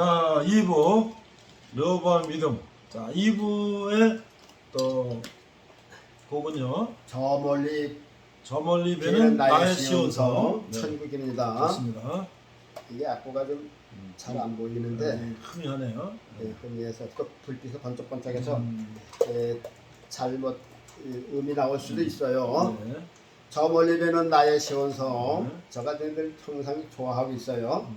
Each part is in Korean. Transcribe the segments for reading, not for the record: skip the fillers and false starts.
자, 2부 여호와의 믿음. 자, 2부의 또 곡은요. 저 멀리 저 멀리 비는 배는 나의 나의 시온성 시온성. 네, 천국입니다. 좋습니다. 이게 악보가 좀 잘 안 보이는데 흥미하네요. 흥미해서 그 불빛이 번쩍번쩍해서 음, 잘못 음이 나올 수도 있어요. 네. 저 멀리 배는 나의 시온성. 네. 저가 늘 항상 좋아하고 있어요.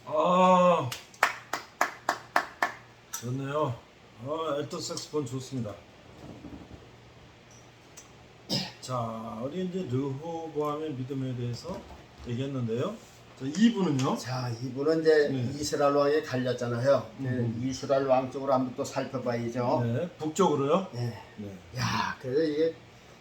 아, 좋네요. 알토 색스폰 좋습니다. 자, 우리 이제 르호보암의 믿음에 대해서 얘기했는데요. 자, 2부는요. 자, 이분은 이제 네. 이스라엘 왕에 갈렸잖아요. 이스라엘 왕 쪽으로 한번 또 살펴봐야죠. 네, 북쪽으로요. 네. 네. 야, 그래서 이게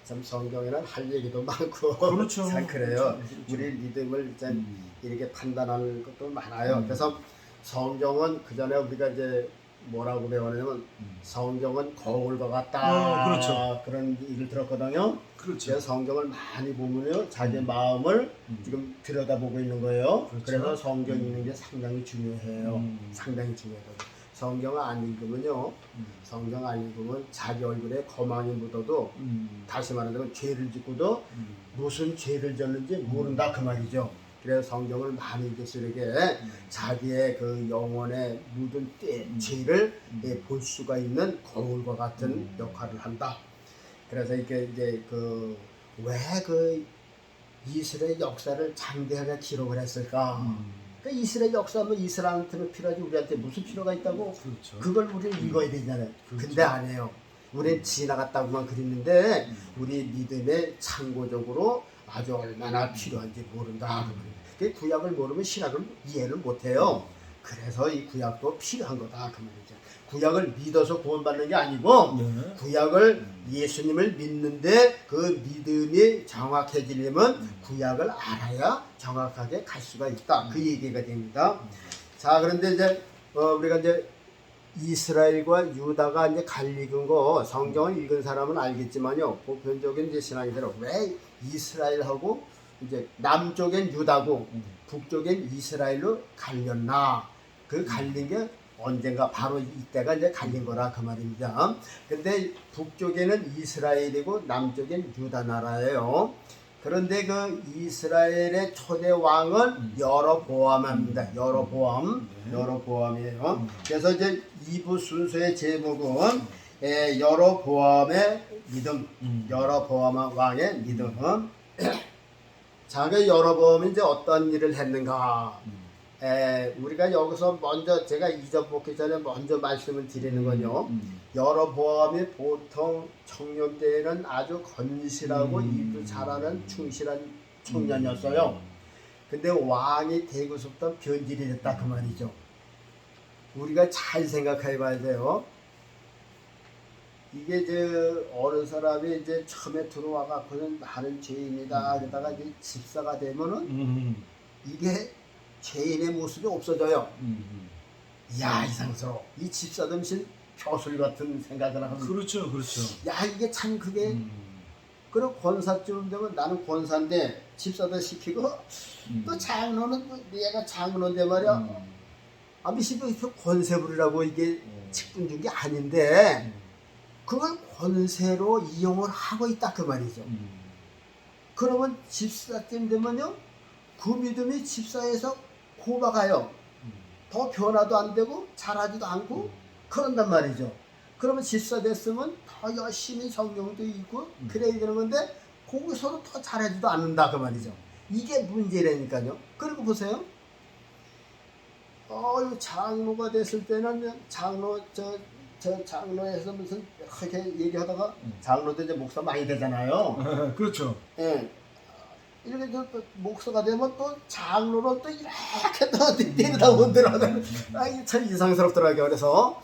참 성경에는 할 얘기도 많고 그렇죠. 참 그래요. 그렇죠. 우리 믿음을 이제 이렇게 판단하는 것도 많아요. 그래서 성경은 그 전에 우리가 이제 뭐라고 배웠냐면 성경은 거울과 같다. 그렇죠. 그런 얘기를 들었거든요. 그렇죠. 그래서 성경을 많이 보면요, 자기 마음을 지금 들여다보고 있는 거예요. 그렇죠. 그래서 성경 읽는 게 상당히 중요해요. 상당히 중요해요. 성경 안 읽으면요, 성경 안 읽으면 자기 얼굴에 거망이 묻어도 다시 말하자면 죄를 짓고도 무슨 죄를 졌는지 모른다 그 말이죠. 그래서 성경을 많이 읽을수록 자기의 그 영혼에 묻은 죄를 볼 수가 있는 거울과 같은 역할을 한다. 그래서 이게 이제 그 왜 그 이스라엘 역사를 장대하게 기록을 했을까? 그러니까 이스라엘 역사하면 이스라엘한테는 필요하지 우리한테 무슨 필요가 있다고? 그렇죠. 그걸 우리는 읽어야 되잖아요. 그렇죠. 근데 안 해요. 우리는 지나갔다고만 그랬는데 우리 믿음에 참고적으로 아주 얼마나 필요한지 모른다. 그 구약을 모르면 신약을 이해를 못해요. 그래서 이 구약도 필요한 거다 그 말이죠. 구약을 믿어서 구원받는 게 아니고 네. 구약을 예수님을 믿는데 그 믿음이 정확해지려면 구약을 알아야 정확하게 갈 수가 있다. 그 얘기가 됩니다. 자, 그런데 이제 우리가 이제 이스라엘과 유다가 이제 갈리는 거 성경을 읽은 사람은 알겠지만요. 보편적인 이제 신앙이대로 왜 이스라엘하고 이제 남쪽엔 유다고 북쪽엔 이스라엘로 갈렸나? 그 갈린 게 언젠가 바로 이때가 이제 갈린 거라 그 말입니다. 근데 북쪽에는 이스라엘이고 남쪽엔 유다 나라예요. 그런데 그 이스라엘의 초대 왕은 여로보암입니다. 여로보암이에요. 그래서 이제 2부 순서의 제목은 여로보암의 믿음, 여로보암 왕의 믿음은 자, 그 여로보암이 이제 어떤 일을 했는가? 우리가 여기서 먼저 제가 이전 먹기 전에 먼저 말씀을 드리는 건요. 여로보암이 보통 청년 때에는 아주 건실하고 일도 잘하는 충실한 청년이었어요. 근데 왕이 되고서부터 변질이 됐다 그 말이죠. 우리가 잘 생각해 봐야 돼요. 이게 어느 사람이 이제 처음에 들어와 갖고는 나는 죄인이다. 그러다가 이제 집사가 되면은 이게 죄인의 모습이 없어져요. 야, 이상스러워. 이 집사도 무슨 벼슬 같은 생각을 하고. 그렇죠, 그렇죠. 야, 이게 참 그게. 그리고 권사쯤 되면 나는 권사인데 집사도 시키고 또 장로는 얘가 장로인데 말이야. 아미씨 그 권세불이라고 이게 직분 준 게 아닌데 그걸 권세로 이용을 하고 있다 그 말이죠. 그러면 집사쯤 되면요 그 믿음이 집사에서 고박아요. 더 변화도 안 되고 잘하지도 않고 그런단 말이죠. 그러면 집사 됐으면 더 열심히 성경도 읽고 그래야 되는 건데 거기서도 더 잘하지도 않는다 그 말이죠. 이게 문제라니까요. 그리고 보세요. 장로가 됐을 때는 장로 장로에서 무슨 그렇게 얘기하다가 장로도 이제 목사 많이 되잖아요. 그렇죠. 예. 이렇게 또 목사가 되면 또 장로로 또 이렇게 또 내려다보더라고요. 참 이상스럽더라고요. 그래서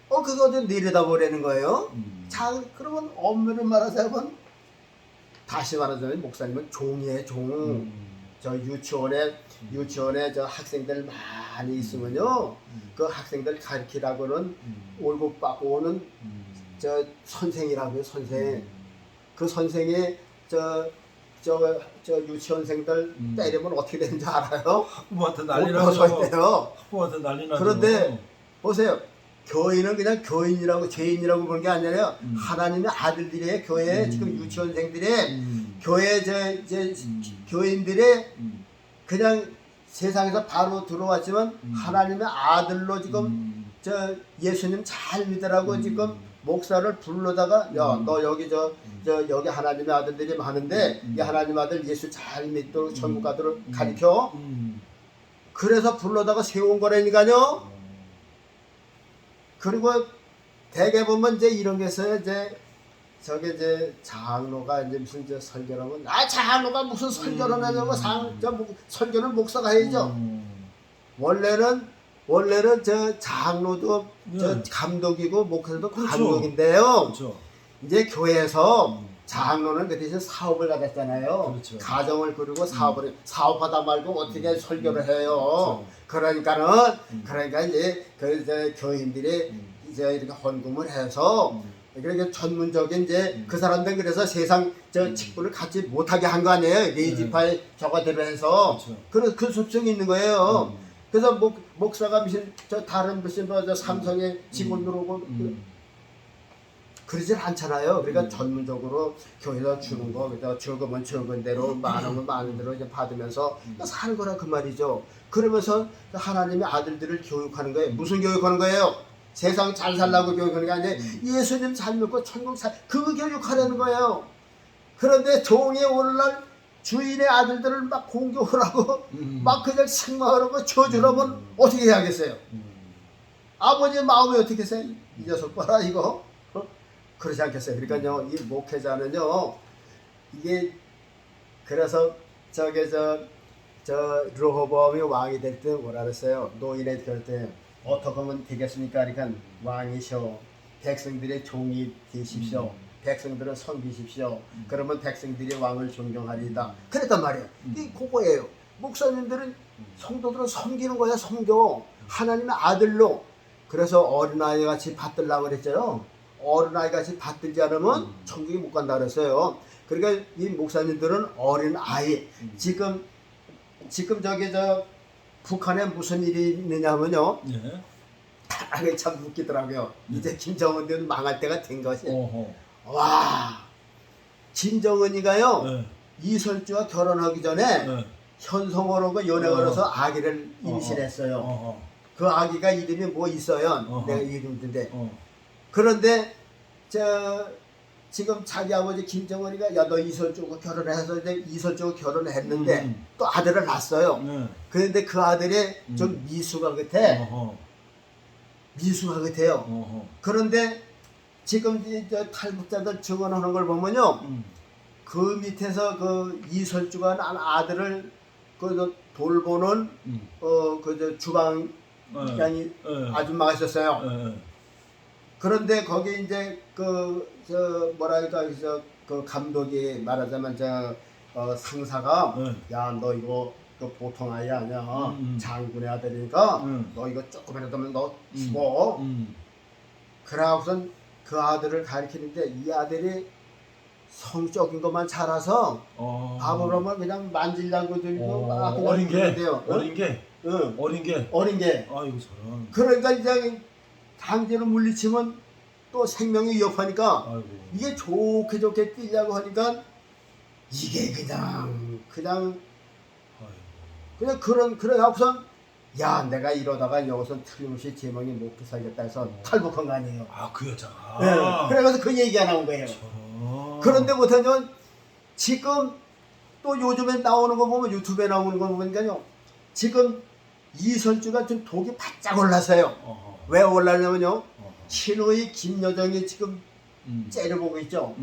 그거 좀 내려다보라는 거예요. 그러면 엄밀히 말하자면 다시 말하자면 목사님은 종이에요. 종. 저 유치원에 저 학생들 많이 있으면요. 그 학생들 가르치라고는 월급 받고 오는 저 선생이라고요. 선생. 그 선생이 저 유치원생들 때리면 어떻게 되는지 알아요? 학부모한테 난리 못 나죠. 벗어야 학부모한테 난리 나죠. 그런데 보세요. 교인은 그냥 교인이라고 죄인이라고 보는 게 아니라 하나님의 아들들이에요. 교회 지금 유치원생들이 교회 교인들이 그냥 세상에서 바로 들어왔지만 하나님의 아들로 지금 예수님 잘 믿으라고 지금 목사를 불러다가 야 너 여기 여기 하나님의 아들들이 많은데 이 하나님 아들 예수 잘 믿도록 천국 가도록 가르쳐. 그래서 불러다가 세운 거라니까요. 그리고 대개 보면 이제 이런 게 있어요. 저게 장로가 이제 무슨 설교하면 장로가 무슨 설교를 하냐고 설교는 목사가 해야죠. 원래는 장로도 감독이고 목사도 그렇죠. 감독인데요. 그렇죠. 이제 교회에서 장로는 그 대신 사업을 받았잖아요. 그렇죠. 가정을 그리고 사업하다 말고 어떻게 설교를 해요. 그러니까 이제 교인들이 이제 이렇게 헌금을 해서 그러니까 전문적인 그 사람들 그래서 세상 직분을 갖지 못하게 한 거 아니에요. 레지파에 저거대로 해서 그렇죠. 그 습성이 있는 거예요. 그래서 목사가 무슨 다른 무슨 삼성에 직원 들어오고 그러질 않잖아요. 그러니까 전문적으로 교회에서 주는 거, 그러니까 적으면 적은 대로, 많으면 많은 대로 이제 받으면서 사는 거라 그 말이죠. 그러면서 하나님의 아들들을 교육하는 거예요. 무슨 교육하는 거예요? 세상 잘 살라고 교육하는 게 아니라 예수님 잘 믿고 천국 그거 교육하려는 거예요. 그런데 종이 오늘날 주인의 아들들을 막 공격을 하고 막 그냥 책망하고 저주라면 어떻게 해야겠어요? 아버지의 마음이 어떻게 해요? 이 녀석 봐라 이거. 그러지 않겠어요. 그러니까요, 이 목회자는요, 이게 그래서 르호보암이 왕이 될 때 뭐라 그랬어요? 노인이 될 때 어떻게 하면 되겠습니까? 그러니까 왕이셔, 백성들의 종이 되십시오. 백성들을 섬기십시오. 그러면 백성들이 왕을 존경하리이다. 그랬단 말이에요. 이 그거예요. 목사님들은 성도들을 섬기는 거야, 섬겨. 하나님의 아들로. 그래서 어린아이 같이 받들라고 그랬잖아요. 어린아이 같이 받들지 않으면 천국에 못 간다 그랬어요. 그러니까 이 목사님들은 어린아이. 지금 북한에 무슨 일이 있느냐면요. 예. 참 웃기더라고요. 이제 김정은은 망할 때가 된 것이. 어허. 와, 김정은이가요. 네. 이설주와 결혼하기 전에 네. 현성호로 연애 걸어서 아기를 임신했어요. 그 아기가 이름이 뭐 있어요. 내가 이름 듣는데 그런데 지금 자기 아버지 김정은이가 야 너 이설주하고 결혼해서 이제 이설주하고 결혼을 했는데 또 아들을 낳았어요. 그런데 그 아들이 좀 미수가 같아. 미수가 같아요. 그런데 지금 이제 탈북자들 증언하는 걸 보면요, 그 밑에서 그 이설주가 난 아들을 그 돌보는 그 주방장이 아줌마가 있었어요. 그런데 거기 이제 뭐랄까 그 감독이 말하자면 상사가 야 너 이거 그 보통 아이 아니야. 장군의 아들이니까 너 이거 조금이라도 하면 너 죽어. 그러고선 그 아들을 가르치는데 이 아들이 성적인 것만 잘라서 밥으로만 그냥 만질라고 들고 막 그냥 어린 게 그러는데요. 어린 게 응. 어린 게 아이고 저런. 그러니까 이제 강제로 물리치면 또 생명이 위협하니까 아이고. 이게 좋게 뛰려고 하니까 이게 그냥 그래 갖고선 야 내가 이러다가 여기서 틀림없이 제명이 못 살겠다 해서 탈북한 거 아니에요. 아 그 여자가. 네. 그래가지고 그 얘기가 나온 거예요. 저런. 그런데 못하면 지금 또 요즘에 나오는 거 보면 유튜브에 나오는 거 보니까요. 지금 이설주가 좀 독이 바짝 올라서요. 왜 올랐냐면요. 친구의 김여정이 지금 째려보고 있죠.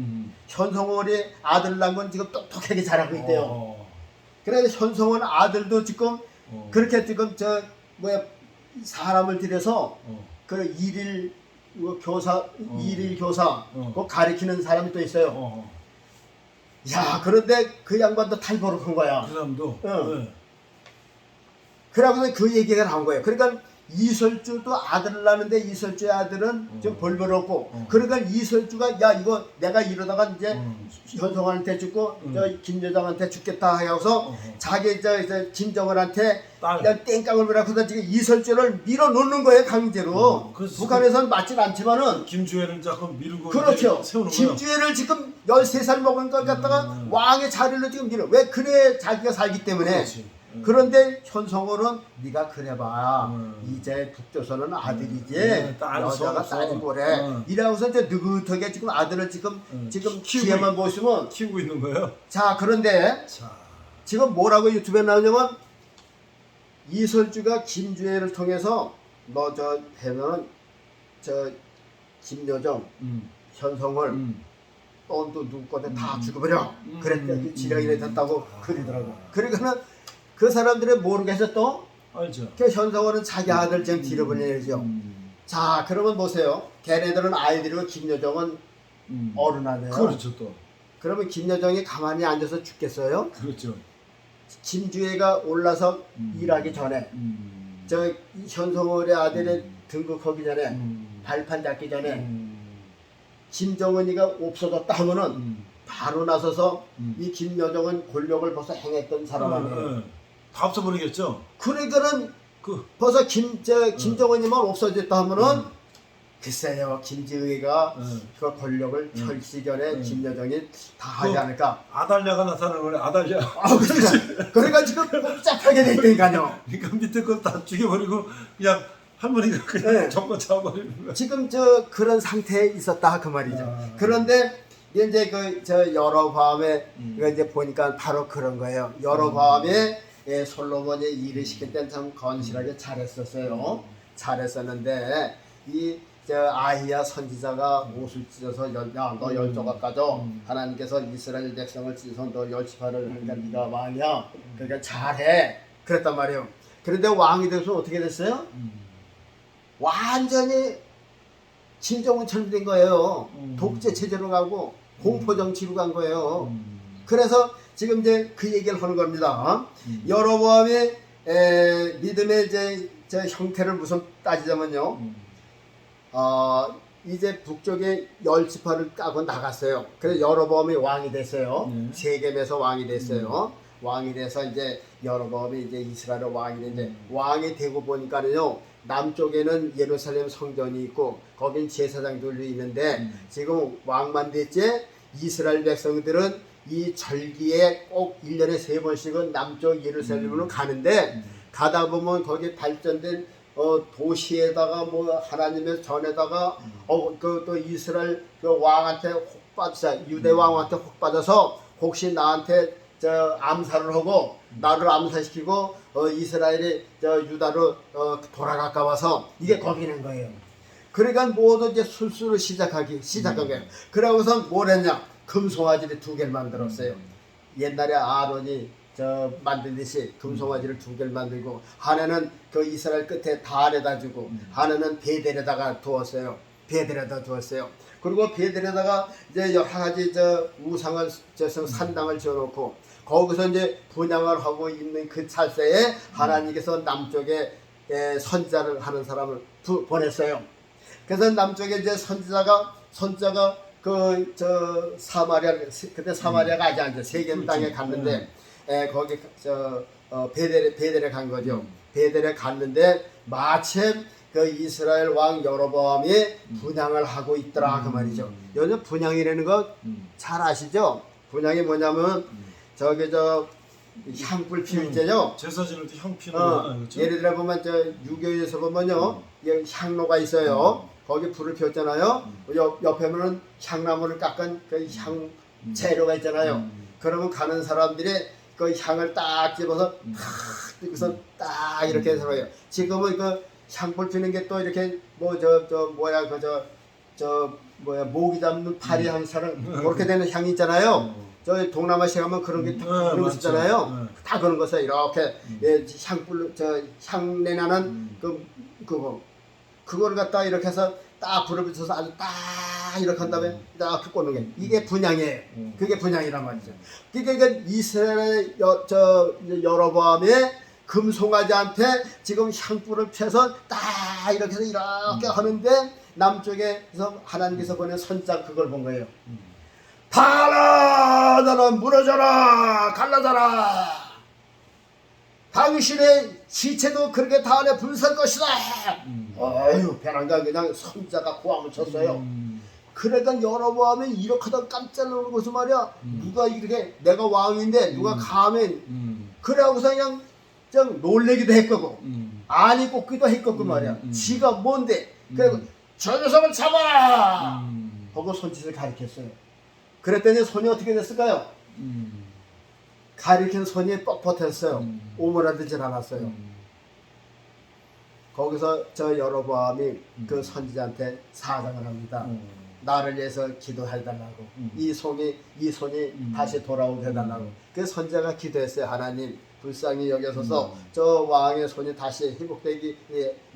현성월이 아들 낳은 건 지금 똑똑하게 자라고 있대요. 그래서 현성월 아들도 지금 그렇게 지금 사람을 들여서 그 일일 교사 일일 교사 그 가리키는 사람이 또 있어요. 야 그런데 그 양반도 탈버럭한 거야. 그 사람도. 그러고서 그 얘기가 나온 거예요. 그러니까 이설주도 아들을 낳는데 이설주의 아들은 좀 벌벌없고 그러니까 이설주가 야 이거 내가 이러다가 이제 현성한테 죽고 저 김여정한테 죽겠다 하고서 자기 저 김정은한테 그냥 땡깡을 부라고서 지금 이설주를 밀어놓는 거예요 강제로. 북한에서는 맞진 않지만은 김주애를 자꾸 밀고 그렇죠. 세우는 거예요. 김주애를 지금 13살 먹은 걸 갖다가 왕의 자리를 지금 밀어. 왜 그래 자기가 살기 때문에. 그렇지. 그런데 현성월은 네가 그래봐 이제 북조선은 아들이지 여자가 딸이 뭐래 이래서 이제 느긋하게 지금 아들을 지금 뒤에만 보시면 키우고 있는 거예요. 자 그런데 지금 뭐라고 유튜브에 나오냐면 이설주가 김주애를 통해서 너 저 되면은 저 김여정 현성월 또 누구 거든 다 죽어버려 그랬대 지령이 됐다고 그러더라고. 그러니까는 그 사람들이 모르겠어 또? 알죠. 그 현성월은 자기 아들 지금 뒤로보내죠. 자, 그러면 보세요. 걔네들은 아이들이고 김여정은 어른하네요. 그렇죠 또. 그러면 김여정이 가만히 앉아서 죽겠어요? 그렇죠. 김주애가 올라서 일하기 전에 저 현성월의 아들이 등극하기 전에 발판 잡기 전에 김정은이가 없어졌다 하면은 바로 나서서 이 김여정은 권력을 벌써 행했던 사람 아니에요. 다 없어버리겠죠. 그러니까는 벌써 김정은이만 없어졌다 하면은 글쎄요 김지의가 그 권력을 펼치 전에 김여정이 다 하지 않을까. 아달랴가 나타나는 거네. 아달랴. 그러니까 지금 복잡하게 돼 있다니까요. 그러니까 밑에 거 다 죽여버리고 그냥 할머니가 그냥 접고 잡아버리는 거야. 지금 그런 상태에 있었다 그 말이죠. 그런데 이제 여로보암에 이제 보니까 바로 그런 거예요. 여로보암에 솔로몬이 일을 시킬 땐 참 건실하게 잘했었어요. 잘했었는데 아히야 선지자가 옷을 찢어서 야 너 10조각 가져. 하나님께서 이스라엘 백성을 찢어서 너 10지파를 하니까 네가 왕이야. 그러니까 잘해. 그랬단 말이에요. 그런데 왕이 돼서 어떻게 됐어요? 완전히 김정은처럼 된 거예요. 독재 체제로 가고 공포 정치로 간 거예요. 그래서 지금 이제 그 얘기를 하는 겁니다. 여로보암의 믿음의 저 형태를 무슨 따지자면요. 이제 북쪽에 10지파를 까고 나갔어요. 그래서 여로보암이 왕이 됐어요. 세겜에서 왕이 됐어요. 왕이 돼서 이제 여로보암이 이제 이스라엘 왕이 됐는데 왕이 되고 보니까는요. 남쪽에는 예루살렘 성전이 있고 거긴 제사장들도 있는데 지금 왕만 됐지 이스라엘 백성들은 이 절기에 꼭 1년에 3번씩은 남쪽 예루살렘으로 가는데 가다 보면 거기 발전된 도시에다가 뭐 하나님의 전에다가 그 또 이스라엘 그 왕한테 혹 받자 유대 왕한테 혹 받아서 혹시 나한테 저 암살을 하고 나를 암살시키고 이스라엘이 저 유다로 돌아갈까 봐서 이게 겁이 난 거예요. 그러니까 모두 이제 술수를 시작한 거예요. 그러고서 뭘 했냐? 금송아지를 2개를 만들었어요. 옛날에 아론이 저 만들듯이 금송아지를 2개를 만들고 하나는 그 이스라엘 끝에 달에다 주고 하나는 베델에다가 두었어요. 베델에다 두었어요. 그리고 베델에다가 이제 여러 가지 저 우상을 산당을 지어놓고 거기서 이제 분양을 하고 있는 그 찰새에 하나님께서 남쪽에 선지자를 하는 사람을 보냈어요. 그래서 남쪽에 이제 선지자가 그 저 사마리아 그때 사마리아가 아직 안 돼. 세겜 땅에 갔는데 거기 저 베델에 간 거죠. 베델에 갔는데 마침 그 이스라엘 왕 여로보암이 분향을 하고 있더라 그 말이죠. 요즘 분향이라는 거 잘 아시죠? 분향이 뭐냐면 저기 저 향불 피울 때요. 제사 지낼 때 향 피는 거 그렇죠? 예를 들어 보면 저 유교에서 보면요, 향로가 있어요. 거기 불을 피웠잖아요. 옆에 보면 향나무를 깎은 그 향 재료가 있잖아요. 그러면 가는 사람들이 그 향을 딱 집어서 탁 뜯고서 딱 이렇게 해서 해요. 지금은 그 향불 피는 게 또 이렇게 뭐 모기 잡는 파리 향처럼 그렇게 되는 향이 있잖아요. 저 동남아시아 가면 그런 게 그런 거 있잖아요. 다 그런 것을 이렇게 향불 향내 나는 그거를 갖다 이렇게 해서 딱 불을 붙여서 아주 딱 이렇게 한 다음에 딱 꽂는 게 이게 분향이에요. 그게 분향이란 말이죠. 그러니까 이스라엘 여로보암의 금송아지한테 지금 향불을 펴서 딱 이렇게 해서 이렇게 하는데 남쪽에서 하나님께서 보낸 선자 그걸 본 거예요. 달아 너는 무너져라 갈라져라 당신의 시체도 그렇게 다 안에 불살 것이다. 어휴 베란가 그냥 선자가 고함을 쳤어요. 그러니까 여로보암이 이렇게 하다 깜짝 놀고서 말이야. 누가 이렇게 내가 왕인데 누가 감히 그래하고서 그냥 좀 놀래기도 했거고 아니 꽂기도 했거고 말이야. 지가 뭔데 그리고 저 녀석을 잡아라 하고 손짓을 가리켰어요. 그랬더니 손이 어떻게 됐을까요? 가리킨 손이 뻣뻣했어요. 오므라들질 않았어요. 거기서 저 여로보암이 그 선지자한테 사정을 합니다. 나를 위해서 기도해달라고. 이 손이 다시 돌아오게 해달라고. 그 선지자가 기도했어요. 하나님 불쌍히 여겨서서 저 왕의 손이 다시 회복되기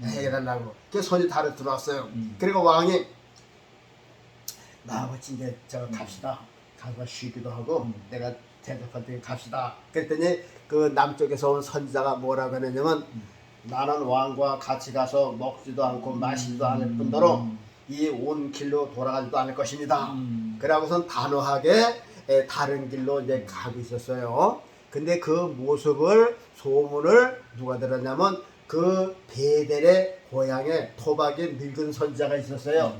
해달라고. 그 손이 다시 들어왔어요. 그리고 왕이 나하고 이제 저 갑시다. 가서 쉬기도 하고 내가 대접할 때 갑시다. 그랬더니 그 남쪽에서 온 선지자가 뭐라고 했냐면 나는 왕과 같이 가서 먹지도 않고 마시지도 않을 뿐더러 이 온 길로 돌아가지도 않을 것입니다. 그러고선 단호하게 다른 길로 이제 가고 있었어요. 근데 그 모습을 소문을 누가 들었냐면 그 베델의 고향에 토박이 늙은 선지자가 있었어요.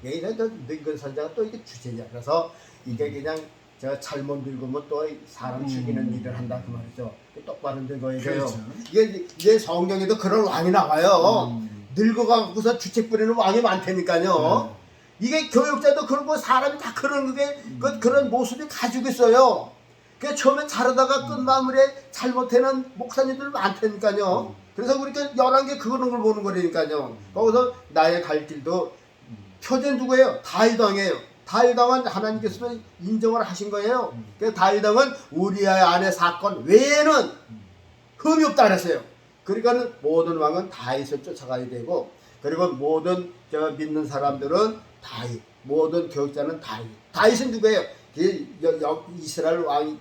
여기서 늙은 선지자가 또 이게 주제냐. 그래서 이게 그냥 제가 잘못 늙으면 또 사람 죽이는 일을 한다 그 말이죠. 똑바로 늙어야 돼요. 그렇죠. 이게 성경에도 그런 왕이 나와요. 늙어가고서 주책 부리는 왕이 많다니까요. 이게 교육자도 그러고 사람이 다 그런 그런 모습이 가지고 있어요. 그 처음에 잘하다가 끝마무리에 잘못하는 목사님들 많다니까요. 그래서 우리가 11개 그런 걸 보는 거라니까요. 거기서 나의 갈 길도 표제는 누구예요? 다윗왕이에요. 다윗왕은 하나님께서 인정을 하신 거예요. 그래서 다윗왕은 우리아의 아내 사건 외에는 흠이 없다 그랬어요. 그러니까 모든 왕은 다윗을 쫓아가야 되고 그리고 모든 믿는 사람들은 다윗, 모든 교육자는 다윗. 다윗은 누구예요? 이스라엘 왕이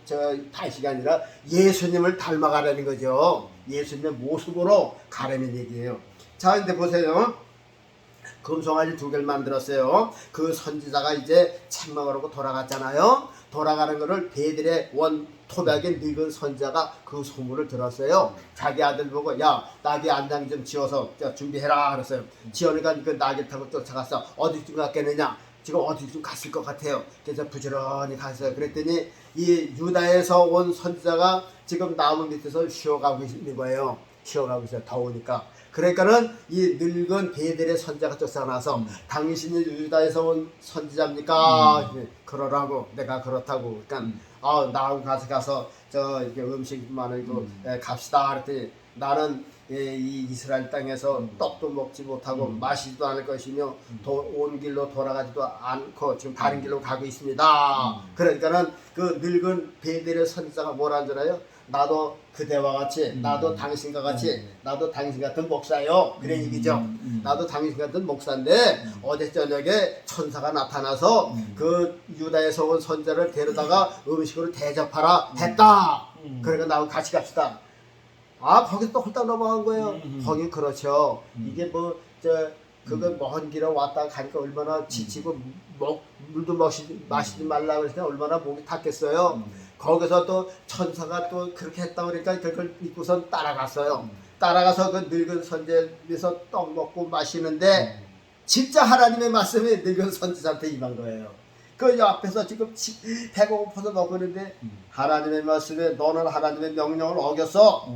다윗이 아니라 예수님을 닮아가라는 거죠. 예수님의 모습으로 가라는 얘기예요. 자, 근데 보세요. 금송아지 2개를 만들었어요. 그 선지자가 이제 책망하고 돌아갔잖아요. 돌아가는 거를 베델의 원 토박이 늙은 선지자가 그 소문을 들었어요. 자기 아들 보고 야 나귀 안장 좀 지어서 준비해라 그랬어요. 지어니까 그 나귀 타고 쫓아갔어. 어디쯤 갔겠느냐. 지금 어디쯤 갔을 것 같아요. 그래서 부지런히 갔어요. 그랬더니 이 유다에서 온 선지자가 지금 나무 밑에서 쉬어가고 있는 거예요. 쉬어가고 있어요. 더우니까. 그러니까는 이 늙은 베델의 선자가 쫓아나서 당신이 유다에서 온 선지자입니까? 그러라고 내가 그렇다고. 그러니까 나하고 같이 가서 저 이렇게 음식 많고 갑시다. 그랬더니 나는 이 이스라엘 땅에서 떡도 먹지 못하고 마시지도 않을 것이며 온 길로 돌아가지도 않고 지금 다른 길로 가고 있습니다. 그러니까는 그 늙은 베델의 선지자가 뭐라는 줄 알아요? 나도 그대와 같이, 나도 당신과 같이, 나도 당신 같은 목사요. 그런 얘기죠. 나도 당신 같은 목사인데 어제 저녁에 천사가 나타나서 그 유다에서 온 선자를 데려다가 음식으로 대접하라 했다. 그러니까 나하고 같이 갑시다. 거기 또 홀딱 넘어간 거예요. 거기 그렇죠. 이게 그거 먼 길에 왔다 가니까 얼마나 지치고 물도 마시지 말라 그랬을 때 얼마나 목이 탔겠어요. 거기서 또 천사가 또 그렇게 했다 그러니까 그걸 믿고선 따라갔어요. 따라가서 그 늙은 선지자에서 떡 먹고 마시는데 진짜 하나님의 말씀이 늙은 선지자한테 임한 거예요. 그 앞에서 지금 배가 고파서 먹고 있는데 하나님의 말씀에 너는 하나님의 명령을 어겼어.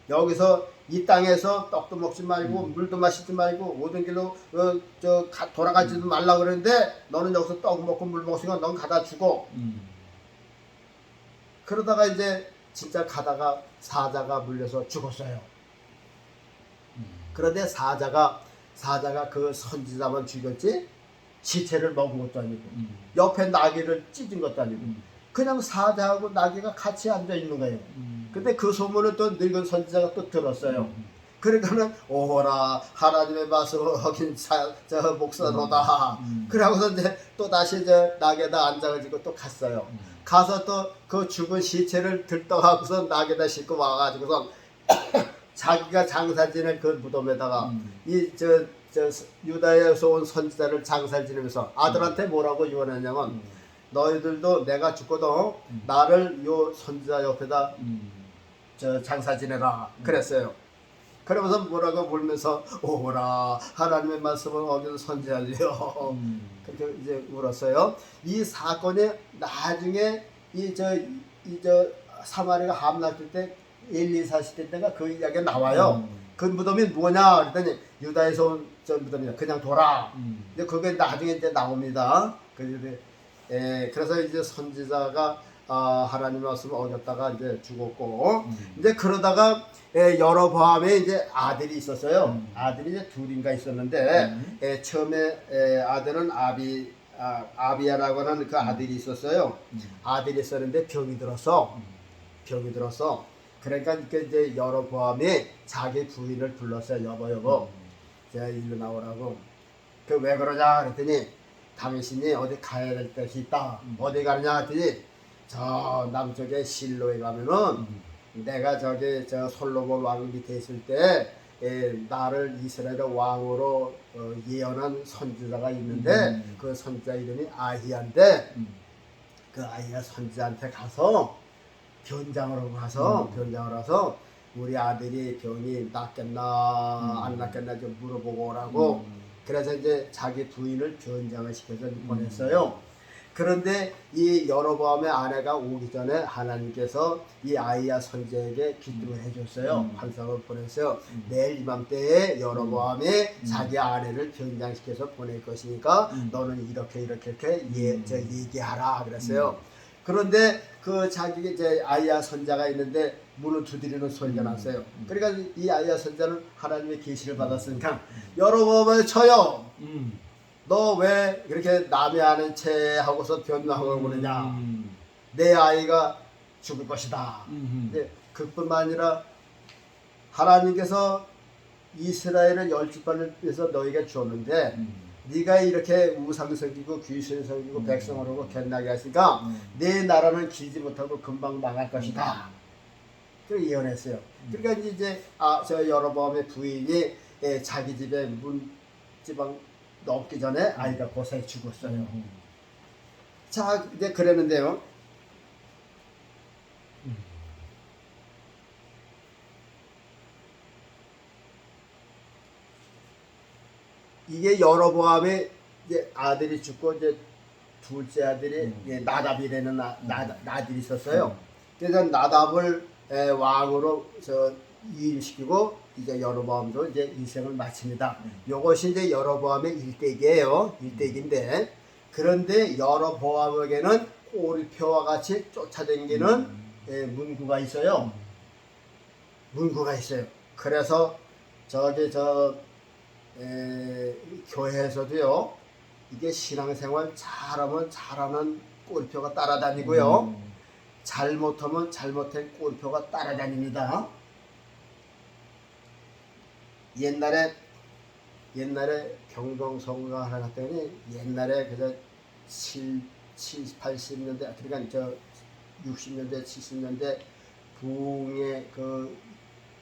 여기서 이 땅에서 떡도 먹지 말고 물도 마시지 말고 모든 길로 돌아가지도 말라 그러는데 너는 여기서 떡 먹고 물 먹으니까 넌 가다 죽어. 그러다가 이제 진짜 가다가 사자가 물려서 죽었어요. 그런데 사자가 그 선지자만 죽였지 시체를 먹은 것도 아니고 옆에 나귀를 찢은 것도 아니고 그냥 사자하고 나귀가 같이 앉아 있는 거예요. 근데 그 소문을 또 늙은 선지자가 또 들었어요. 그러니까는 오호라 하나님의 말씀을 어긴 저 목사로다. 그러고서 이제 또 다시 낙에다 앉아가지고 또 갔어요. 가서 또 그 죽은 시체를 들떠가고서 낙에다 싣고 와가지고서 자기가 장사 지낼 그 무덤에다가 유다에서 온 선지자를 장사를 지내면서 아들한테 뭐라고 유언했냐면 너희들도 내가 죽고도 나를 요 선지자 옆에다 장사 지내라 그랬어요. 그러면서 뭐라고 물면서 오라 하나님의 말씀을 어긴 선지자리요. 그렇게 이제 물었어요. 이 사건이 나중에 사마리아가 함락될 때 엘리사 시대 때가 그 이야기가 나와요. 그 무덤이 뭐냐 그랬더니 유다에서 온 저 무덤이야. 그냥 돌아. 이제 그게 나중에 이제 나옵니다. 그래서 이제 선지자가 하나님 말씀을 어겼다가 이제 죽었고 이제 그러다가 여로보암에 이제 아들이 있었어요. 아들이 이제 둘인가 있었는데 처음에 아들은 아비야라고 하는 그 아들이 있었어요. 아들이 있었는데 병이 들었어. 그러니까 이제 여로보암이 자기 부인을 불렀어요. 여보 제가 일로 나오라고. 그 왜 그러냐 그랬더니 당신이 어디 가야 될 곳이 있다. 어디 가느냐 했더니 저 남쪽에 실로에 가면은 내가 저 솔로몬 왕 밑에 있을 때 나를 이스라엘 왕으로 예언한 선지자가 있는데 그 선지자 이름이 아히야인데 그 아히야 선지자한테 가서 변장을 가서 우리 아들이 병이 낫겠나 안 낫겠나 좀 물어보고 오라고. 그래서 이제 자기 부인을 변장을 시켜서 보냈어요. 그런데 이 여로보암의 아내가 오기 전에 하나님께서 이 아히야 선지자에게 기도를 해줬어요. 환상을 보냈어요. 내일 이맘때에 여로보암이 자기 아내를 변장시켜서 보낼 것이니까 너는 이렇게 얘기하라 그랬어요. 그런데 그 자기 이제 아히야 선자가 있는데 문을 두드리는 소리가 났어요. 그러니까 이 아히야 선자는 하나님의 계시를 받았으니까 여로보암을 쳐요. 너 왜 이렇게 남의 아는 채 하고서 변명하고 그러냐. 내 아이가 죽을 것이다. 이제 그뿐만 아니라 하나님께서 이스라엘을 10지파를 위해서 너희가 줬는데 네가 이렇게 우상 섬기고 귀신 섬기고 백성을 하고 겟나게 했으니까 내 나라는 길지 못하고 금방 망할 것이다. 그렇게 예언했어요. 그러니까 이제 저 여로보암의 부인이 자기 집에 문지방 넘기 전에 아이가 고사에 죽었어요. 자 이제 그랬는데요. 이게 여로보암의 이제 아들이 죽고 이제 둘째 아들이 나답이라는 아들이 있었어요. 그래서 나답을 왕으로 위임시키고 이제 여로보암도 이제 인생을 마칩니다. 요것이 이제 여로보암의 일대기예요. 일대기인데 그런데 여로보암에게는 꼬리표와 같이 쫓아다니는 문구가 있어요. 문구가 있어요. 그래서 저기 교회에서도요. 이게 신앙생활 잘하면 잘하는 꼬리표가 따라다니고요. 잘못하면 잘못한 꼬리표가 따라다닙니다. 옛날에 경동성가 하나 갔더니 옛날에 그저 80년대 그러니까 60년대 70년대 부흥의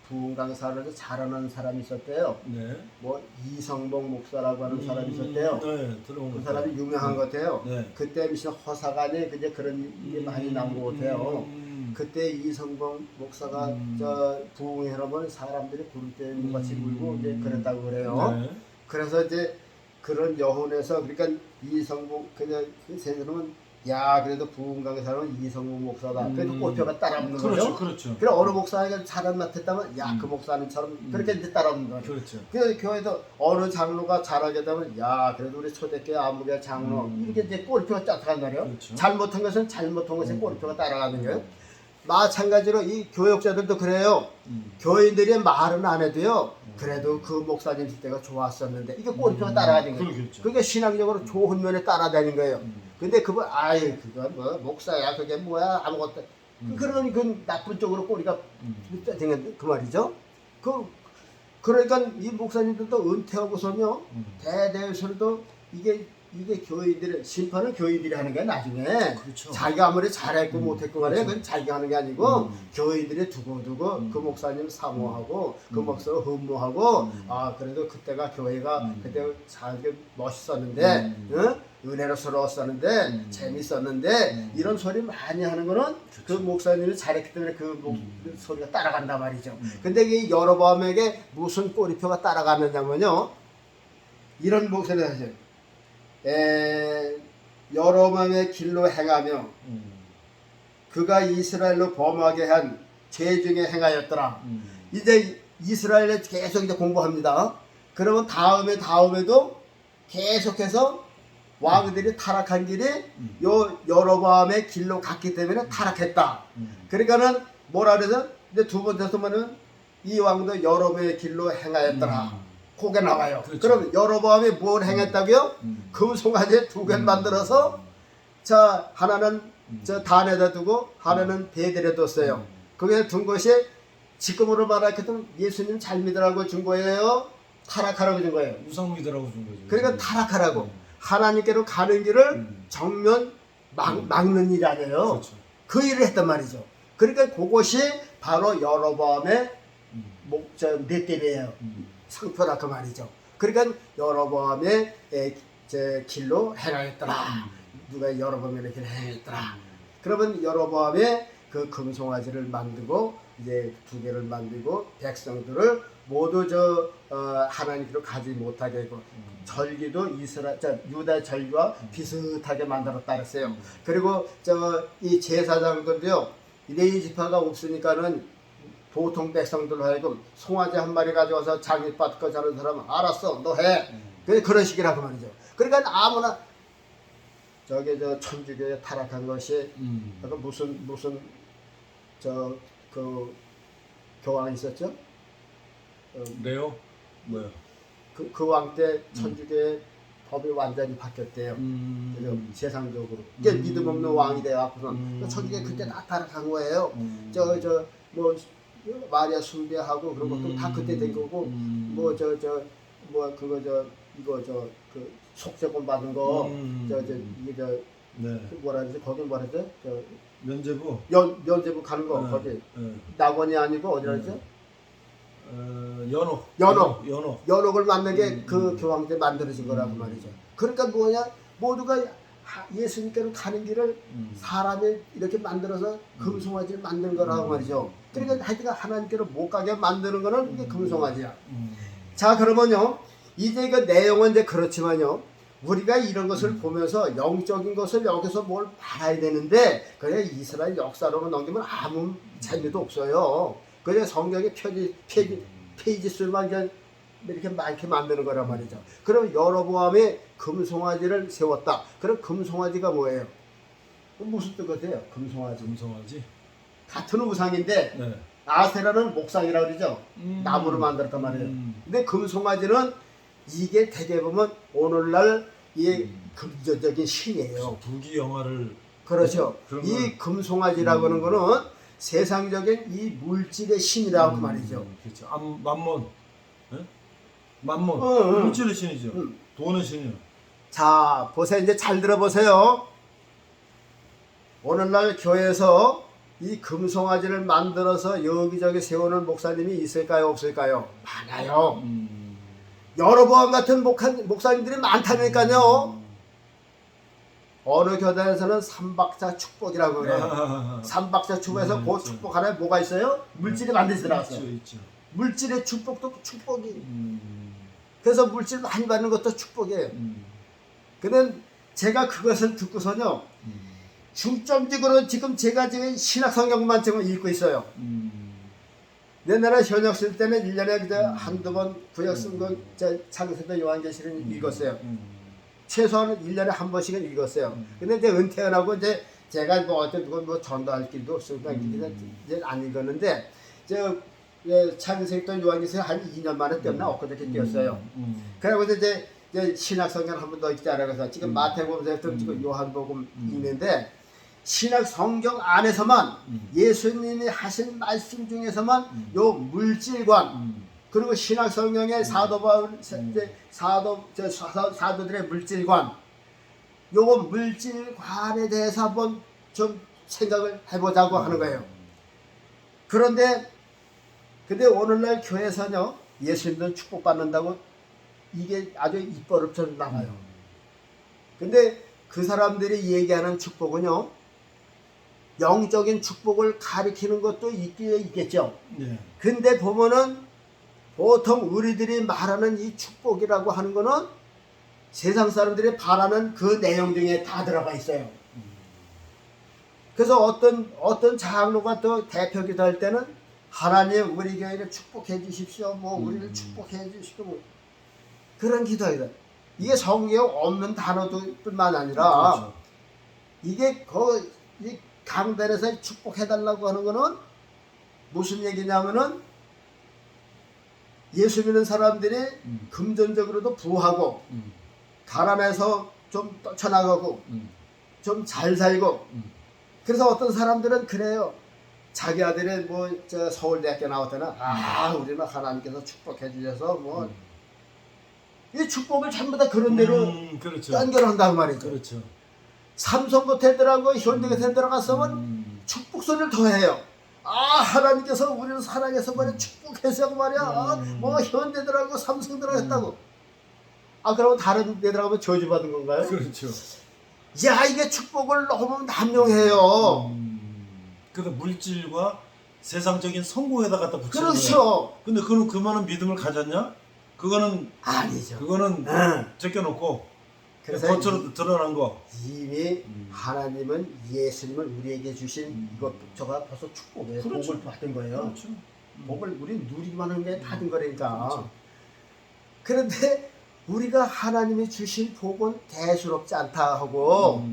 부흥 강사를 잘하는 사람이 있었대요. 네. 뭐 이성봉 목사라고 하는 사람이 있었대요. 네, 들어온 그 것 사람이 같아요. 유명한 것 같아요. 네. 그때 무슨 허사간에 그제 그런 게 많이 나온 것 같아요. 그때 이성봉 목사가 저 부흥회라면 사람들이 부를 때 같이 불고 이제 그랬다고 그래요. 네. 그래서 이제 그런 여혼에서 그러니까 이성봉 그냥 그 세상은 야 그래도 부흥 강사는 이성봉 목사다. 그래도 꼬표가 따라붙는 거죠. 그렇죠. 그래 어느 목사가 잘한 맡았다면 야 그 목사님처럼 그렇게 이제 따라붙는 거죠. 그렇죠. 그 교회도 어느 장로가 잘하게 되면 야 그래도 우리 초대교회 아무개 장로 이렇게 이제 꼬리표가 따라간 말이에요. 그렇죠. 잘못한 것은 잘못한 것에 꼬리표가 따라가는 거예요. 마찬가지로 이 교역자들도 그래요. 교인들이 말은 안 해도요. 그래도 그 목사님 때가 좋았었는데 이게 꼬리표가 따라가는 거예요. 그렇겠죠. 그게 신앙적으로 좋은 면에 따라다니는 거예요. 근데 그분 아예 그건 뭐 목사야 그게 뭐야 아무것도 그런 그 나쁜 쪽으로 꼬리가 생긴 그 말이죠. 그러니까 이 목사님들도 은퇴하고서는요 대대에서도 이게 교인들의 심판은 교인들이 하는 게 나중에 그렇죠. 자기가 아무리 잘했고 못했고 말이야 그렇죠. 그건 자기가 하는 게 아니고 교인들이 두고두고 그 목사님 사모하고 그 목사 흠모하고 아 그래도 그때가 교회가 그때 잘 멋있었는데 응? 은혜로스러웠었는데 재밌었는데 이런 소리 많이 하는 거는 그 목사님이 잘했기 때문에 그 소리가 따라간단 말이죠. 근데 이 여로보암에게 무슨 꼬리표가 따라가느냐면요 이런 목소리를 하죠. 여로보암의 길로 행하며 그가 이스라엘로 범하게 한 죄 중에 행하였더라. 이제 이스라엘에 계속 이제 공부합니다. 그러면 다음에도 계속해서 왕들이 타락한 길이 요 여로보암의 길로 갔기 때문에 타락했다. 그러니까는 뭐라 그래서 이제 두 번째서 말은 이 왕도 여로보암의 길로 행하였더라. 그게 나와요. 그렇죠. 그럼 여로보암이 뭘 행했다고요? 금송아지 두 개 만들어서 자 하나는 저 단에다 두고 하나는 베델에 뒀어요. 거기에 둔 것이 지금으로 말하면 예수님 잘 믿으라고 준 거예요? 타락하라고 준 거예요? 우상 믿으라고 준 거죠. 그러니까 타락하라고 하나님께로 가는 길을 정면 막는 일이 아니에요. 그렇죠. 그 일을 했단 말이죠. 그러니까 그것이 바로 여로보암의 넷대리예요. 상표라 그 말이죠. 그러니까 여로보암의 길로 행하였더라. 누가 여로보암의 길로 행하였더라. 그러면 여로보암의 그 금송아지를 만들고 이제 두 개를 만들고 백성들을 모두 하나님께로 가지 못하게 하고 절기도 유다 절기와 비슷하게 만들었다 그랬어요. 그리고 이 제사장들도요 레위 지파가 없으니까는 보통 백성들로 하여금 송아지 한 마리 가져와서 자기 밭거 자는 사람은 알았어 너 해. 그런 식이라고 말이죠. 그러니까 아무나 천주교에 타락한 것이 무슨 그 교황이 있었죠? 네요? 뭐요? 그 왕 때 천주교의 법이 완전히 바뀌었대요. 세상적으로. 그게 믿음 없는 왕이 돼갖고선 천주교 그때 다 타락한 거예요. 뭐 마리아 숭배하고 그런 것도 다 그때 된 거고 그 속죄권 받은 거 네. 뭐라 그러지? 거기 뭐라 그러지? 면제부. 면제부 가는 거 거기 낙원이 아니고 어디라 그러지? 연옥을 만든 게 그 교황 때 만들어진 거라고 말이죠. 그러니까 뭐냐? 모두가 예수님께로 가는 길을 사람이 이렇게 만들어서 금송아지를 만든 거라고 말이죠. 그러니까 하여튼 하나님께로 못 가게 만드는 거는 이게 금송아지야. 자 그러면요 이제 그 내용은 이제 그렇지만요 우리가 이런 것을 보면서 영적인 것을 여기서 뭘 알아야 되는데 그냥 이스라엘 역사로만 넘기면 아무 재미도 없어요. 그냥 성경의 페이지 수만 이렇게 많게 만드는 거란 말이죠. 그럼 여로보암이 금송아지를 세웠다. 그럼 금송아지가 뭐예요? 무슨 뜻 같아요? 금송아지. 금송아지. 같은 우상인데 네. 아세라는 목상이라고 그러죠. 나무로 만들었단 말이에요. 근데 금송아지는 이게 대개 보면 오늘날 이 금전적인 신이에요. 부귀 영화를 그렇죠. 그런 이 걸- 금송아지라고 하는 거는 세상적인 이 물질의 신이라고 말이죠. 그렇죠. 만몬. 예? 만몬. 응. 물질의 신이죠. 응. 돈의 신이요. 자, 보세요. 이제 잘 들어보세요. 오늘날 교회에서 이 금송아지를 만들어서 여기저기 세우는 목사님이 있을까요? 없을까요? 많아요. 여로보암 같은 목사님들이 많다니까요. 어느 교단에서는 삼박자 축복이라고 그래요. 삼박자 축복에서 그 축복 하나에 뭐가 있어요? 물질이 반드시 들어갔어요. 있죠. 물질의 축복도 축복이. 그래서 물질 많이 받는 것도 축복이에요. 근데 제가 그것을 듣고서요. 중점적으로 지금 제가 지금 신약성경만 지금 읽고 있어요. 옛날에 현역 쓸 때는 1년에 그저 한두 번 구약 쓴거 창세기 요한계시를 읽었어요. 최소한 1년에 한 번씩은 읽었어요. 근데 이제 은퇴를 하고 이제 제가 뭐 어떤 누가 뭐 전도할 길도 없으니까 이제 안 읽었는데 창세기 요한계시 한 2년 만에 띄었나 엊그저께 띄었어요. 그리고 이제 신약성경 한 번 더 읽자라고 해서 지금 마태복음부터 지금 요한복음 읽는데 신약 성경 안에서만 예수님이 하신 말씀 중에서만 요 물질관 그리고 신약 성경의 사도들의 물질관 요거 물질관에 대해서 한번 좀 생각을 해보자고 하는 거예요. 근데 오늘날 교회에서는요 예수님들 축복받는다고 이게 아주 입버릇처럼 나가요. 근데 그 사람들이 얘기하는 축복은요 영적인 축복을 가리키는 것도 있겠죠. 네. 근데 보면은 보통 우리들이 말하는 이 축복이라고 하는 거는 세상 사람들이 바라는 그 내용 중에 다 들어가 있어요. 그래서 어떤 장로가 또 대표 기도할 때는 하나님 우리 교회를 축복해 주십시오. 뭐 우리를 축복해 주시고 뭐 그런 기도예요. 이게 성경에 없는 단어뿐만 아니라 그렇죠. 이게 이 강단에서 축복해달라고 하는 거는 무슨 얘기냐면은 예수 믿는 사람들이 금전적으로도 부하고 가난해서 좀 떨쳐나가고 좀 잘 살고 그래서 어떤 사람들은 그래요. 자기 아들이 뭐 서울대학교 나왔다는 우리는 하나님께서 축복해 주셔서 뭐 이 축복을 전부 다 그런 대로 그렇죠. 연결한단 말이죠. 그렇죠. 삼성고태들하고 현대고태 들어갔으면 축복 소리를 더 해요. 하나님께서 우리를 사랑해서 말이야 축복해서 말이야 뭐 현대들하고 삼성들하고 했다고. 그러면 다른 데들하고 저주받은 건가요? 그렇죠. 야 이게 축복을 너무 남용해요. 그래서 물질과 세상적인 성공에다 갖다 붙이는 거예요. 그렇죠. 근데 그는 그만한 믿음을 가졌냐? 그거는 아니죠. 그거는 제껴놓고 그래서 겉으로 드러난 거. 이미 하나님은 예수님을 우리에게 주신 이것저가 벌써 축복이에요. 그렇죠. 복을 받은 거예요. 그렇죠. 복을 우리 누리기만 하는 게 받은 거니까. 그렇죠. 그런데 우리가 하나님이 주신 복은 대수롭지 않다 하고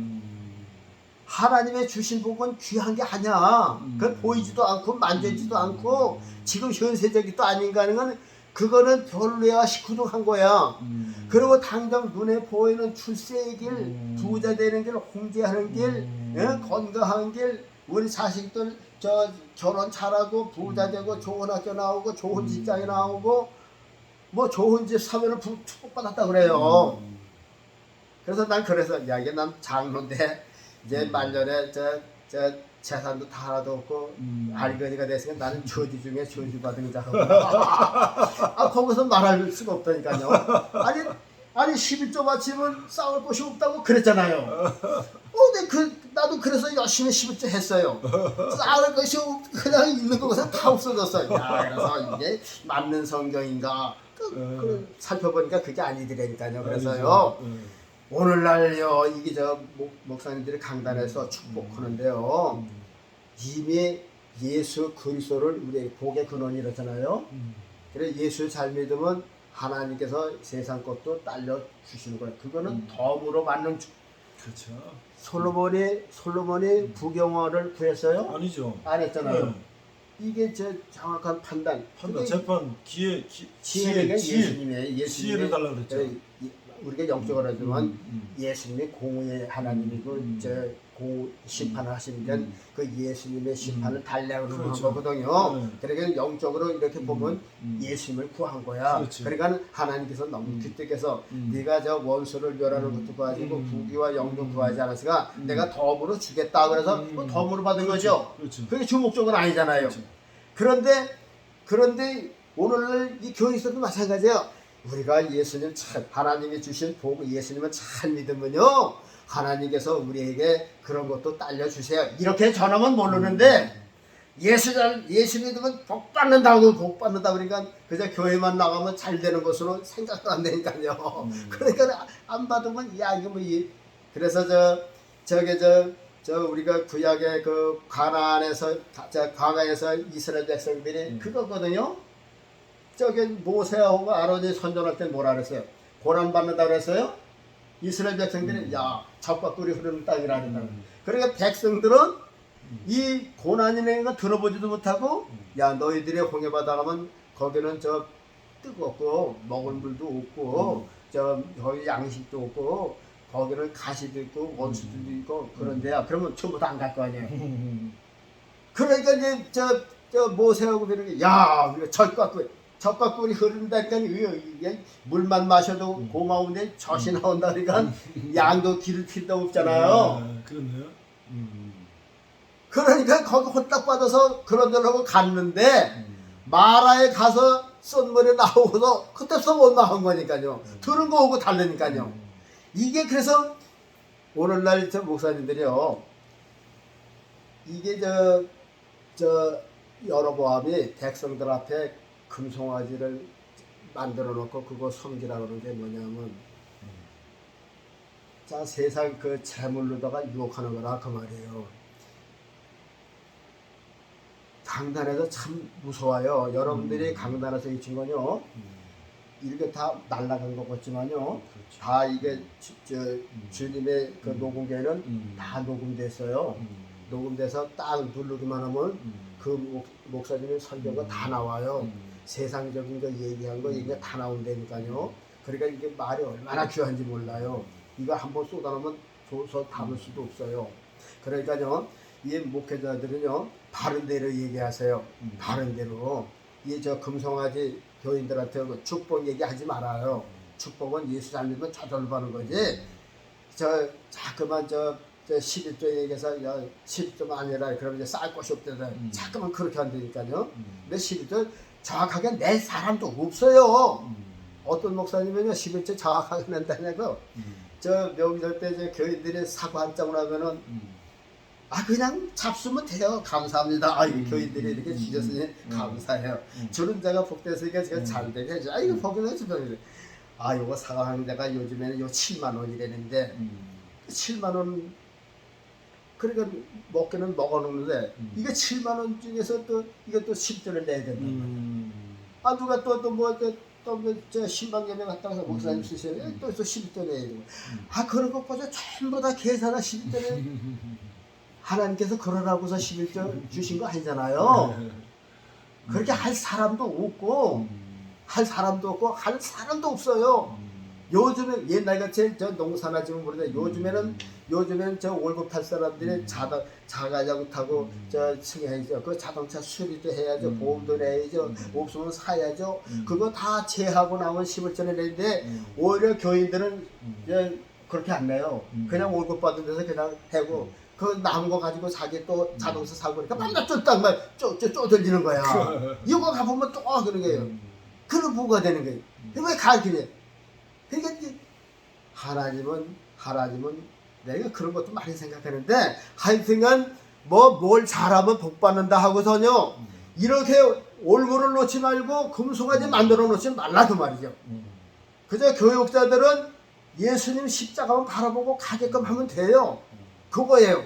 하나님의 주신 복은 귀한 게 아니야. 그건 보이지도 않고 만져지도 않고 지금 현세적이도 아닌가 하는 건 그거는 별로야 시큰둥한 거야. 그리고 당장 눈에 보이는 출세의 길, 부자 되는 길, 홍제하는 길, 건강한 길, 우리 자식들 결혼 잘하고 부자 되고 좋은 학교 나오고 좋은 직장에 나오고 뭐 좋은 집 사면을 축복받았다 그래요. 그래서 난 이게 난 장로인데 이제 말년에 재산도 다 하나도 없고 알거니가 됐으니까 나는 저주 중에 저주 받은 자고 거기서 말할 수가 없다니까요. 아니 11조 바치면 싸울 곳이 없다고 그랬잖아요. 나도 그래서 열심히 11조 했어요. 싸울 것이 그냥 있는 곳에서 다 없어졌어요. 그래서 이게 맞는 성경인가 살펴보니까 그게 아니더라니까요. 그래서요. 오늘날요 이게 목사님들이 강단에서 축복하는데요 이미 예수 그리스도를 우리의 복의 근원이라잖아요. 그래 예수 잘 믿으면 하나님께서 세상 것도 딸려 주시는 거예요. 그거는 덤으로 받는 그렇죠. 솔로몬이 부경화를 구했어요? 아니죠. 안 했잖아요. 네. 이게 저 정확한 판단. 판단, 재판, 지혜가 예수님의 지혜를 달라고 그랬죠. 우리가 영적으로 하지만 예수님이 공의 하나님이고 저 심판을 하시니까 그 예수님의 심판을 달라고 그러는 그렇죠. 거거든요. 네. 그러니까 영적으로 이렇게 보면 예수님을 구한 거야. 그렇죠. 그러니까 하나님께서 너무 기특해서 네가 저 원수를 멸하는 것도 구하지고 부귀와 영도 구하지 않았으니까 내가 덤으로 주겠다. 그래서 그 덤으로 받은 거죠. 그렇죠. 그게 주목적은 아니잖아요. 그렇죠. 그런데 오늘날 이 교회에서도 마찬가지예요. 우리가 예수님 참 하나님이 주신 복 예수님을 잘 믿으면요 하나님께서 우리에게 그런 것도 딸려 주세요. 이렇게 전하면 모르는데 예수 믿으면 복 받는다고 그러니까 그저 교회만 나가면 잘 되는 것으로 생각도 안 되니까요. 그러니까 안 받으면 야 이거 뭐 그래서 저 우리가 구약의 그 가나안에서 광야에서 이스라엘 백성들이 그거거든요. 저기 모세하고 아론이 선전할 때 뭐라 그랬어요? 고난 받는다 그랬어요? 이스라엘 백성들이 야 젖과 꿀이 흐르는 땅이라는 땅. 그러니까 백성들은 이 고난이라는 거 들어보지도 못하고 야 너희들이 홍해 바다 가면 거기는 저 뜨겁고 먹을 물도 없고 저 거기 양식도 없고 거기는 가시도 있고 원수들도 있고 그런데야 그러면 전부 다 안 갈 거 아니에요. 그러니까 이제 저 모세하고 그러는 야 우리가 젖과 꿀이 흐른다니까 이게 물만 마셔도 고마운데 젖이 나온다 그러니까 양도 기를 필요 없잖아요. 그렇네요. 그러니까 거기 혼딱 받아서 그런 줄 알고 갔는데 마라에 가서 쏜물이 나오고서 그때부터 못 나온 거니까요. 들은 거 오고 다르니까요. 이게 그래서 오늘날 저 목사님들이요. 이게 저 여로보암이 백성들 앞에 금송아지를 만들어 놓고 그거 섬기라고 그러는 게 뭐냐면 자 세상 그 재물로다가 유혹하는 거라 그 말이에요. 강단에서 참 무서워요. 여러분들이 강단에서 익힌 건요. 이렇게 다 날아간 것 같지만요. 그렇죠. 다 이게 주님의 그 녹음기에는 다 녹음됐어요. 녹음돼서 딱 누르기만 하면 그 목사님의 설교가 다 나와요. 세상적인 거 얘기한 거 이게 다 나온다니까요. 그러니까 이게 말이 얼마나 귀한지 몰라요. 이거 한번 쏟아놓으면 줘서 담을 수도 없어요. 그러니까요, 이 목회자들은요, 바른 대로 얘기하세요. 바른 대로. 이 저 금송아지 교인들한테 축복 얘기하지 말아요. 축복은 예수 잘 믿으면 저절로 받는 거지. 자꾸만 11조 얘기해서 야 11조가 아니라 그러면 이제 쌀 곳이 없대서 자꾸만 그렇게 한다니까요. 근데 11조 정확하게 낼 사람도 없어요. 어떤 목사님은요 11조 정확하게 낸다냐고. 저 명절 때 저 교인들이 사고 한 장을 하면은 그냥 잡수면 돼요. 감사합니다. 교인들이 이렇게 주셨으니 감사해요. 주는 자가 복됐으니까 제가 잘 되게 해줘. 이거 복이네 주변에. 요거 사과하는 데가 요즘에는 요 7만 원이라는데 7만 원 그러니까 먹기는 먹어놓는데 이게 7만 원 중에서 또 이것도 10조를 내야 된다. 누가 저 신방개명 갔다가 목사님 쓰셔야 또 10조 내야 되고. 그런 것보다 전부 다 계산하 11조 내. 하나님께서 그러라고서 11조 주신 거 아니잖아요. 그렇게 할 사람도 없고 할 사람도 없어요. 요즘에 옛날같이 저 농사나 지금 모르는데 요즘에는 저 월급 탈 사람들이 자가자고 타고 저 승해야죠. 그 자동차 수리도 해야죠. 보험도 내야죠. 없으면 사야죠. 그거 다 제하고 나면 11조를 내는데 오히려 교인들은 그렇게 안 내요. 그냥 월급 받은 데서 그냥 해고 그 남은 거 가지고 자기 또 자동차 사고 그러니까 맨날 쪼들리는 거야. 이거 가보면 또 그런 거예요. 그런 부가 되는 거예요. 왜 가르치냐? 그러니까 하나님은 내가 그런 것도 많이 생각하는데 하여튼간 뭘 잘하면 복 받는다 하고서요 이렇게 올무를 놓지 말고 금송아지 만들어 놓지 말라 그 말이죠. 그저 교육자들은 예수님 십자가만 바라보고 가게끔 하면 돼요. 그거예요.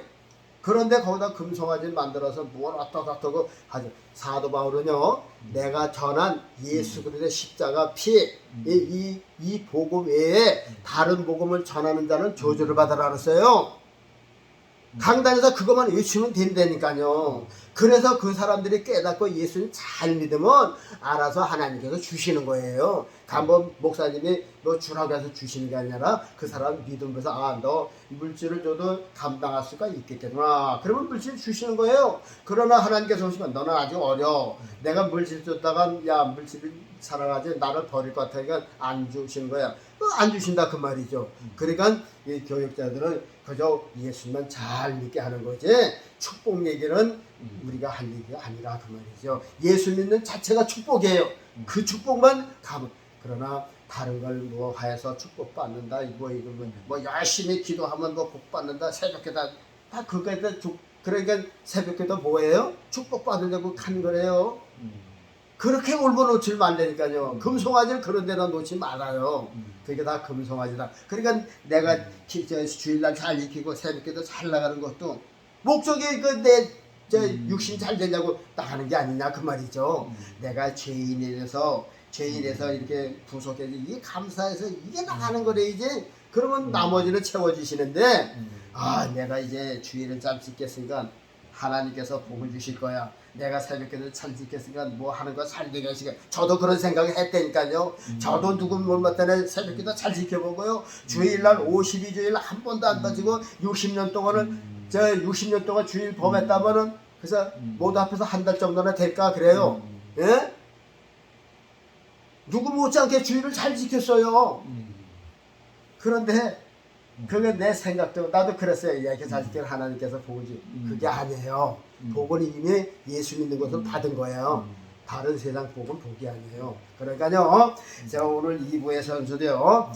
그런데 거기다 금송아지를 만들어서 뭘 어떠고 하죠. 사도 바울은요, 내가 전한 예수 그리스도의 십자가 피, 이 복음 외에 다른 복음을 전하는 자는 저주를 받으라 그랬어요. 강단에서 그것만 외치면 된다니까요. 그래서 그 사람들이 깨닫고 예수님 잘 믿으면 알아서 하나님께서 주시는 거예요. 한번 목사님이 너 주라고 해서 주시는 게 아니라 그 사람 믿으면서 아, 너 물질을 줘도 감당할 수가 있겠구나. 그러면 물질 주시는 거예요. 그러나 하나님께서 오시면 너는 아직 어려. 내가 물질 줬다가 야 물질을 사랑하지 나를 버릴 것 같으니까 안 주시는 거야. 안 주신다 그 말이죠. 그러니까 이 교육자들은 그저 예수만 잘 믿게 하는 거지 축복 얘기는 우리가 할 얘기가 아니라 그 말이죠. 예수 믿는 자체가 축복이에요. 그 축복만 가면. 그러나 다른 걸 뭐 하여서 축복받는다 이러면 뭐 열심히 기도하면 뭐 복받는다 새벽기도 다 그거에 그러니까 새벽기도 뭐예요? 축복받으려고 간 거래요. 그렇게 울고 놓지 말라니까요. 금송아지를 그런 데다 놓지 말아요. 그게 다 금송아지다. 그러니까 내가 주일날 잘 지키고 새벽기도 잘 나가는 것도 목적이 내 육신 잘 되려고 나가는 게 아니냐 그 말이죠. 내가 죄인에서 이렇게 구속해서 이게 감사해서 이게 나가는 거래 이제. 그러면 나머지는 채워주시는데 아 내가 이제 주일을 잘 지켰으니까 하나님께서 복을 주실 거야. 내가 새벽기도 잘 지켰으니까 뭐 하는 거 잘 되게 하시게. 저도 그런 생각을 했다니까요. 저도 누구 못마땅해 새벽기도 잘 지켜보고요. 주일날 52주일 한 번도 안 빠지고 60년 동안은 60년 동안 주일 범했다면은 그래서 모두 합해서 한 달 정도나 될까 그래요. 예? 누구 못지않게 주일을 잘 지켰어요. 그런데 그게 내 생각대로 나도 그랬어요. 이렇게 잘 지키는 하나님께서 복을 주. 그게 아니에요. 복은 이미 예수 믿는 것을 받은 거예요. 다른 세상 복은 복이 아니에요. 그러니까요. 제가 오늘 2부에서도요.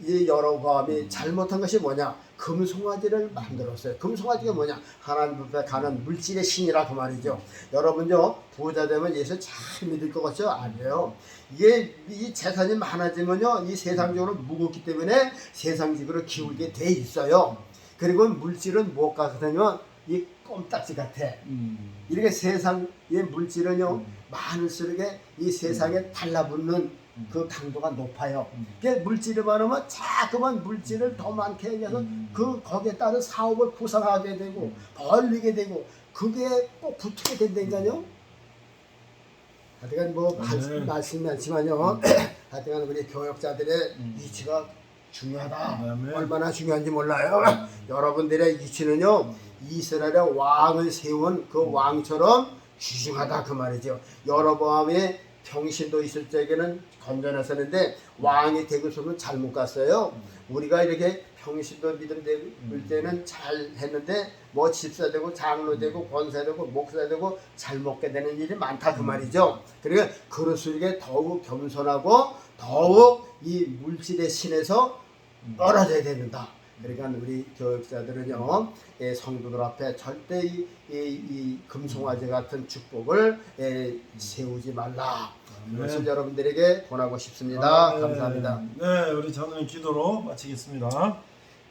이 여로보암이 잘못한 것이 뭐냐? 금송아지를 만들었어요. 금송아지가 뭐냐? 하나님 앞에 가는 물질의 신이라 그 말이죠. 여러분요 부자 되면 예수 잘 믿을 것 같죠? 아니에요. 이게 이 재산이 많아지면요 이 세상적으로 무겁기 때문에 세상적으로 기울게 돼 있어요. 그리고 물질은 뭐가 같으면 이 껌딱지 같아. 이렇게 세상의 물질은요 많을수록 이 세상에 달라붙는 그 강도가 높아요. 그러니까 물질이 많으면 자꾸만 물질을 더 많게 해서 거기에 따른 사업을 구상하게 되고 벌리게 되고 그게 꼭 붙게 된다니까요. 하여간 뭐 말씀이 많지만요. 하여간 우리 교역자들의 위치가 중요하다. 얼마나 중요한지 몰라요. 여러분들의 위치는요 이스라엘의 왕을 세운 그 왕처럼 귀중하다 그 말이죠. 여로보암의 평신도 있을 적에는 건전했었는데 왕이 되고서는 잘못 갔어요. 우리가 이렇게 평신도 믿음 될 때는 잘 했는데 뭐 집사 되고 장로 되고 권사 되고 목사 되고 잘 먹게 되는 일이 많다 그 말이죠. 그러니까 그럴수록 더욱 겸손하고 더욱 이 물질의 신에서 떨어져야 된다. 그러니까 우리 교육자들은요 성도들 앞에 절대 이 금송아지 같은 축복을 세우지 말라. 그것을 여러분들에게 권하고 싶습니다. 감사합니다. 네, 우리 저는 기도로 마치겠습니다.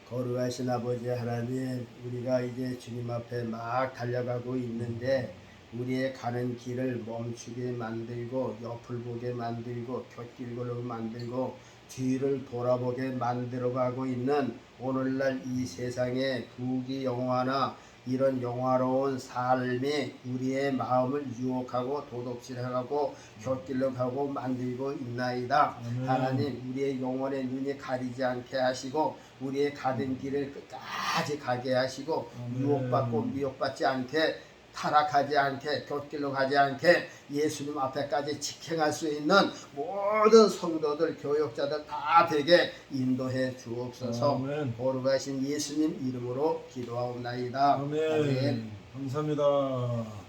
거룩하신 아버지 하나님, 우리가 이제 주님 앞에 막 달려가고 있는데 우리의 가는 길을 멈추게 만들고 옆을 보게 만들고 곁길로 만들고 뒤를 돌아보게 만들어가고 있는 오늘날 이 세상의 부귀영화나 이런 영화로운 삶이 우리의 마음을 유혹하고 도둑질하고 곁길로 가고 만들고 있나이다. 하나님 우리의 영혼의 눈이 가리지 않게 하시고 우리의 가던 길을 끝까지 가게 하시고 유혹받고 미혹받지 않게 타락하지 않게 곁길로 가지 않게 예수님 앞에까지 직행할 수 있는 모든 성도들 교역자들 다 되게 인도해 주옵소서. 거룩하신 예수님 이름으로 기도하옵나이다. 아멘. 감사합니다.